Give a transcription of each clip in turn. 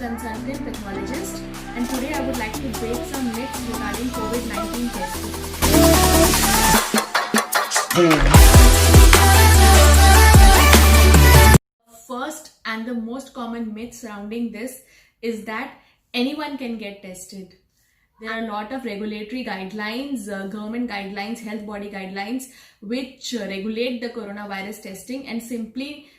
consultant pathologist, and today I would like to break some myths regarding COVID-19 testing. First and the most common myth surrounding this is that anyone can get tested. There are a lot of regulatory guidelines, government guidelines, health body guidelines, which regulate the coronavirus testing, and simply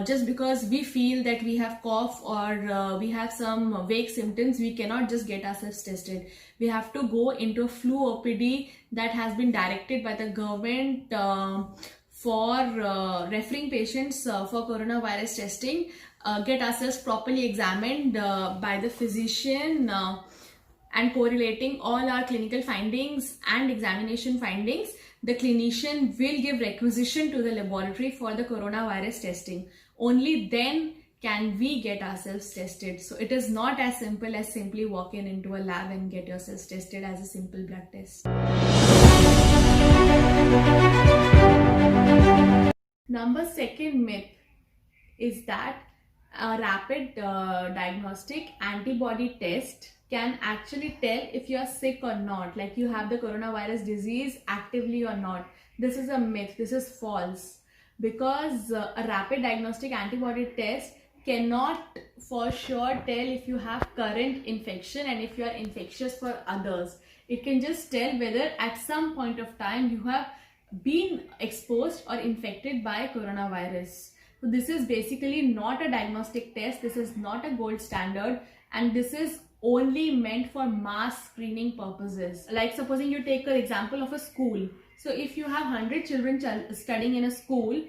just because we feel that we have cough or we have some vague symptoms, we cannot just get ourselves tested. We have to go into a flu OPD that has been directed by the government for referring patients for coronavirus testing, get ourselves properly examined by the physician, and correlating all our clinical findings and examination findings, the clinician will give requisition to the laboratory for the coronavirus testing. Only then can we get ourselves tested. So it is not as simple as simply walk into a lab and get yourselves tested as a simple blood test. Number second myth is that a rapid diagnostic antibody test can actually tell if you are sick or not, like you have the coronavirus disease actively or not. This is a myth. This is false, because a rapid diagnostic antibody test cannot for sure tell if you have current infection and if you are infectious for others. It can just tell whether at some point of time you have been exposed or infected by coronavirus. So this is basically not a diagnostic test. This is not a gold standard, and this is only meant for mass screening purposes. Like supposing you take an example of a school. So if you have 100 children studying in a school,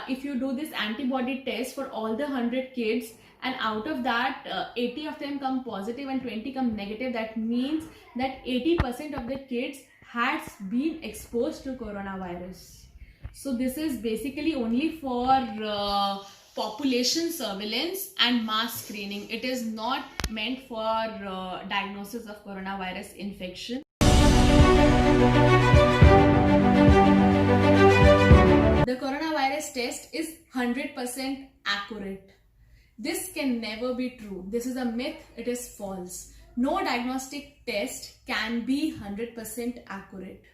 if you do this antibody test for all the 100 kids, and out of that 80 of them come positive and 20 come negative, that means that 80% of the kids has been exposed to coronavirus. So this is basically only for population surveillance and mass screening. It is not meant for diagnosis of coronavirus infection. The coronavirus test is 100% accurate. This can never be true. This is a myth. It is false. No diagnostic test can be 100% accurate,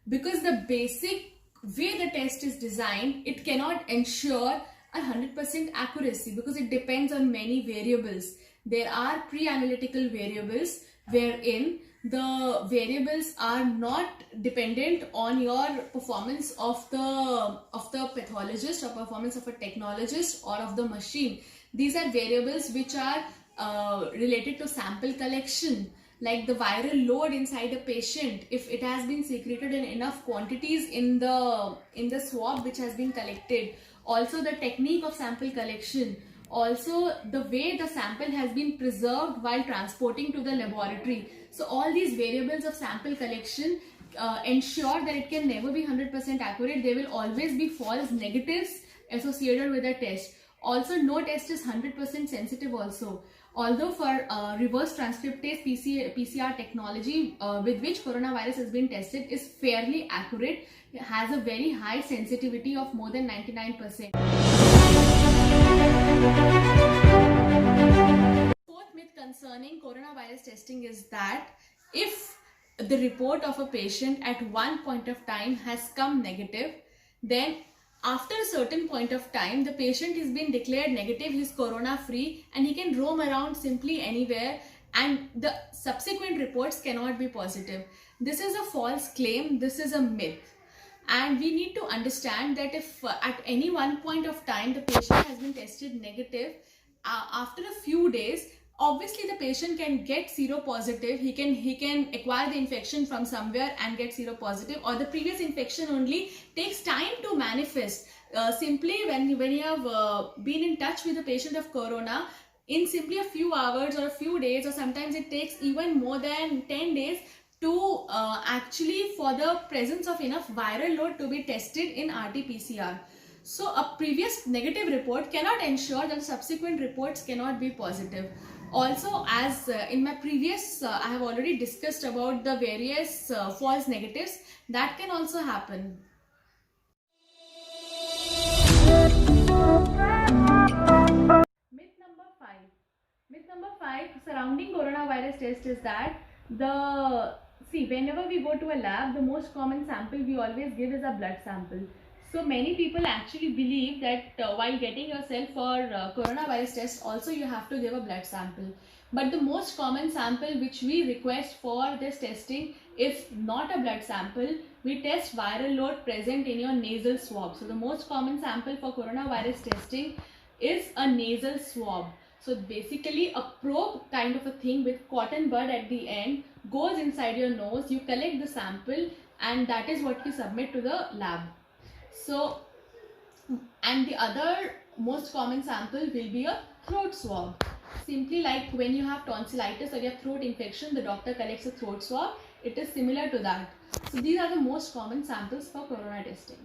because the basic way the test is designed, it cannot ensure 100% accuracy, because it depends on many variables. There are pre-analytical variables wherein the variables are not dependent on your performance of the pathologist or performance of a technologist or of the machine. These are variables which are related to sample collection, like the viral load inside a patient, if it has been secreted in enough quantities in the swab which has been collected. Also the technique of sample collection, also the way the sample has been preserved while transporting to the laboratory. So all these variables of sample collection ensure that it can never be 100% accurate. There will always be false negatives associated with the test. Also, no test is 100% sensitive also. Although for reverse transcriptase PCR technology with which coronavirus has been tested is fairly accurate, it has a very high sensitivity of more than 99%. Fourth myth concerning coronavirus testing is that if the report of a patient at one point of time has come negative, then after a certain point of time, the patient is been declared negative, he is corona free, and he can roam around simply anywhere, and the subsequent reports cannot be positive. This is a false claim. This is a myth. And we need to understand that if at any one point of time the patient has been tested negative, after a few days, obviously the patient can get seropositive. He can acquire the infection from somewhere and get seropositive, or the previous infection only takes time to manifest. Simply when you have been in touch with the patient of corona, in simply a few hours or a few days, or sometimes it takes even more than 10 days to actually for the presence of enough viral load to be tested in RT-PCR. So a previous negative report cannot ensure that subsequent reports cannot be positive. Also, as in my previous, I have already discussed about the various false negatives that can also happen. Myth number 5. Myth number like surrounding coronavirus test is that whenever we go to a lab, the most common sample we always give is a blood sample. So many people actually believe that while getting yourself for coronavirus test, also you have to give a blood sample. But the most common sample which we request for this testing is not a blood sample. We test viral load present in your nasal swab. So the most common sample for coronavirus testing is a nasal swab. So basically a probe kind of a thing with cotton bud at the end goes inside your nose. You collect the sample and that is what you submit to the lab. So, and the other most common sample will be a throat swab. Simply like when you have tonsillitis or you have throat infection, the doctor collects a throat swab. It is similar to that. So these are the most common samples for corona testing.